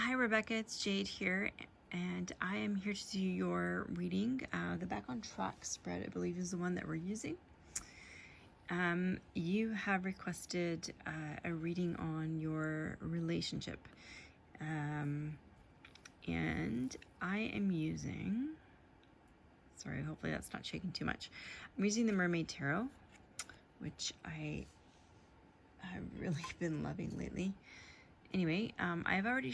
Hi Rebecca, it's Jade here, and I am here to do your reading. The Back on Track spread, I believe, is the one that we're using. You have requested a reading on your relationship, and I am using, sorry, hopefully that's not shaking too much. I'm using the Mermaid Tarot, which I've really been loving lately. Anyway, I've already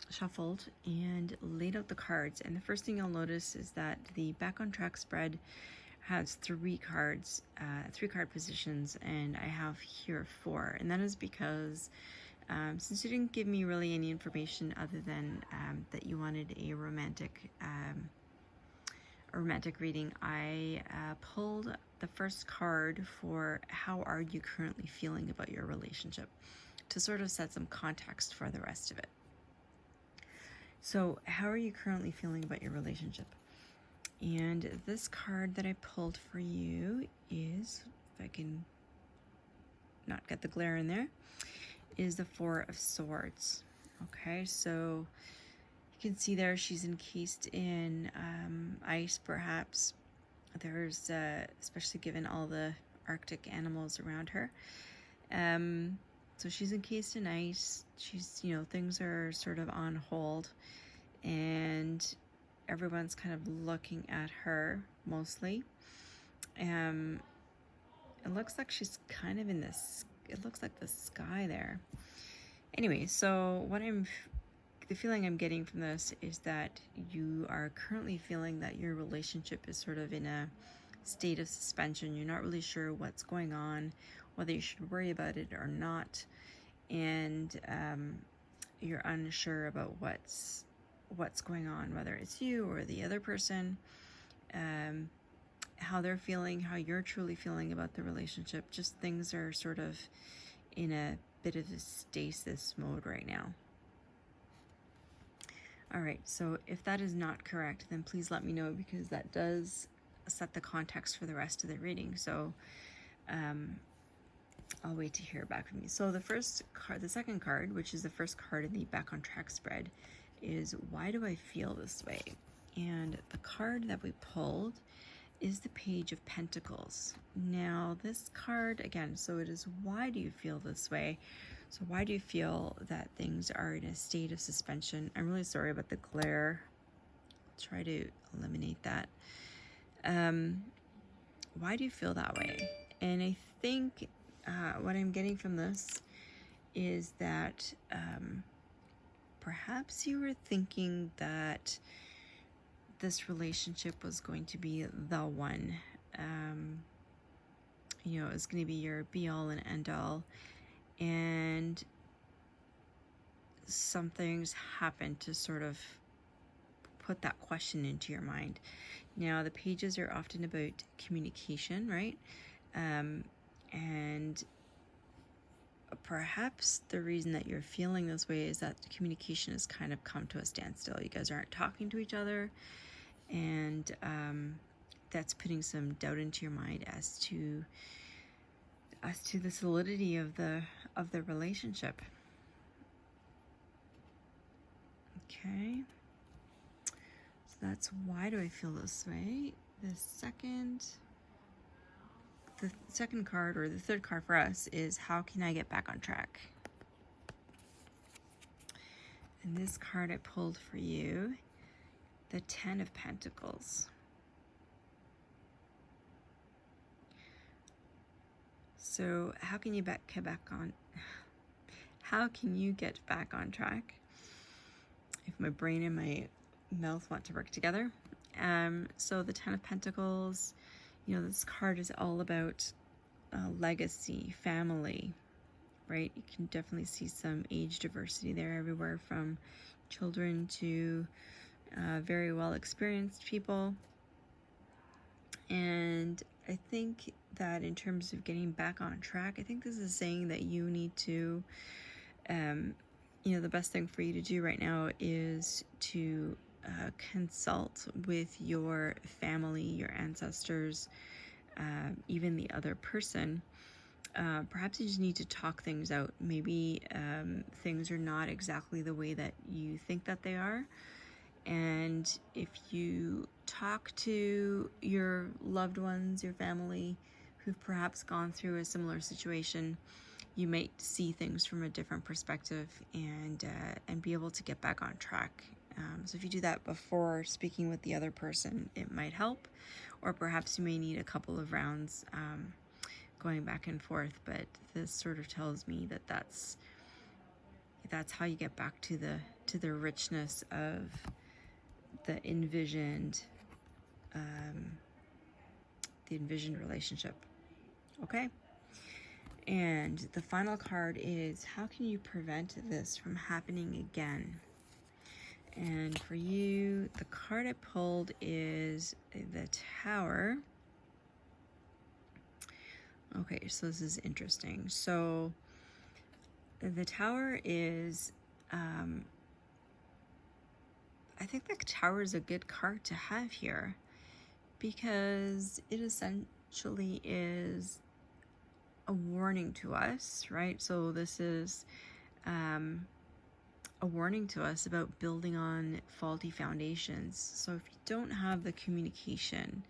shuffled and laid out the cards, and the first thing you'll notice is that the Back on Track spread has three cards, three card positions, and I have here four, and that is because since you didn't give me really any information other than that you wanted a romantic reading, I pulled the first card for how are you currently feeling about your relationship, to sort of set some context for the rest of it. So how are you currently feeling about your relationship? And this card that I pulled for you is, if I can not get the glare in there, is the Four of Swords. Okay, so you can see there she's encased in ice, perhaps. There's, especially given all the Arctic animals around her. So she's encased in ice. She's, things are sort of on hold, and everyone's kind of looking at her mostly. It looks like she's kind of in this, it looks like the sky there. Anyway, so the feeling I'm getting from this is that you are currently feeling that your relationship is sort of in a state of suspension. You're not really sure what's going on, whether you should worry about it or not, and you're unsure about what's going on, whether it's you or the other person, how they're feeling, how you're truly feeling about the relationship. Just things are sort of in a bit of a stasis mode right now. All right, so if that is not correct, then please let me know, because that does set the context for the rest of the reading. So I'll wait to hear back from you. So the second card, which is the first card in the Back on Track spread, is Why Do I Feel This Way? And the card that we pulled is the Page of Pentacles. Now this card, again, so it is, why do you feel this way? So why do you feel that things are in a state of suspension? I'm really sorry about the glare. I'll try to eliminate that. Why do you feel that way? And I think what I'm getting from this is that perhaps you were thinking that this relationship was going to be the one. It was going to be your be-all and end-all, and some things happened to sort of put that question into your mind. Now, the pages are often about communication, right? And perhaps the reason that you're feeling this way is that the communication has kind of come to a standstill. You guys aren't talking to each other, and that's putting some doubt into your mind as to the solidity of the relationship. Okay, so that's why do I feel this way. The second card, or the third card for us, is how can I get back on track? And this card I pulled for you, the Ten of Pentacles. So how can you get back on track? If my brain and my mouth want to work together. So the Ten of Pentacles, this card is all about legacy, family, right? You can definitely see some age diversity there, everywhere from children to very well experienced people. And I think that in terms of getting back on track, I think this is saying that you need to, the best thing for you to do right now is to consult with your family, your ancestors, even the other person, perhaps you just need to talk things out. Maybe things are not exactly the way that you think that they are. And if you talk to your loved ones, your family, who've perhaps gone through a similar situation, you might see things from a different perspective and be able to get back on track. So if you do that before speaking with the other person, it might help. Or perhaps you may need a couple of rounds going back and forth, but this sort of tells me that that's how you get back to the richness of the envisioned relationship. Okay. And the final card is, how can you prevent this from happening again? And for you, the card I pulled is the Tower. Okay, so this is interesting. So the Tower is, I think the Tower is a good card to have here because it essentially is a warning to us, right? So this is a warning to us about building on faulty foundations. So if you don't have the communication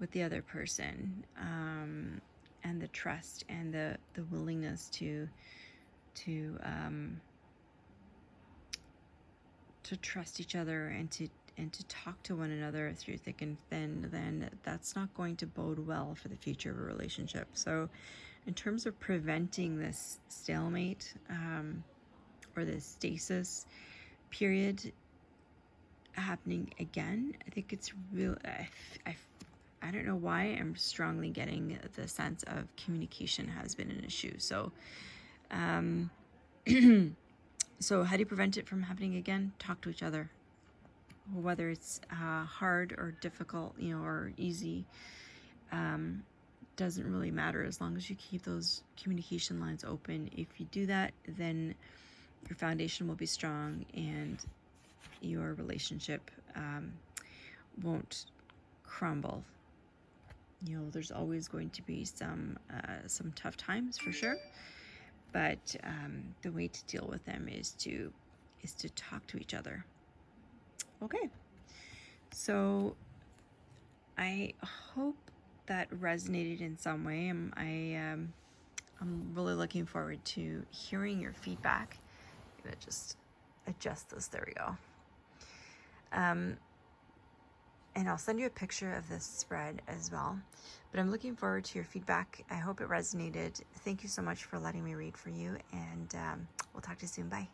with the other person, and the trust and the willingness to trust each other and to talk to one another through thick and thin, then that's not going to bode well for the future of a relationship. So in terms of preventing this stalemate or this stasis period happening again, I think it's real. I don't know why I'm strongly getting the sense of communication has been an issue. So, so how do you prevent it from happening again? Talk to each other. Whether it's hard or difficult, or easy, doesn't really matter as long as you keep those communication lines open. If you do that, then your foundation will be strong and your relationship won't crumble. There's always going to be some tough times for sure, but the way to deal with them is to talk to each other. Okay, so I hope that resonated in some way. I'm really looking forward to hearing your feedback. I'm gonna just adjust this. There we go. And I'll send you a picture of this spread as well. But I'm looking forward to your feedback. I hope it resonated. Thank you so much for letting me read for you, and we'll talk to you soon. Bye.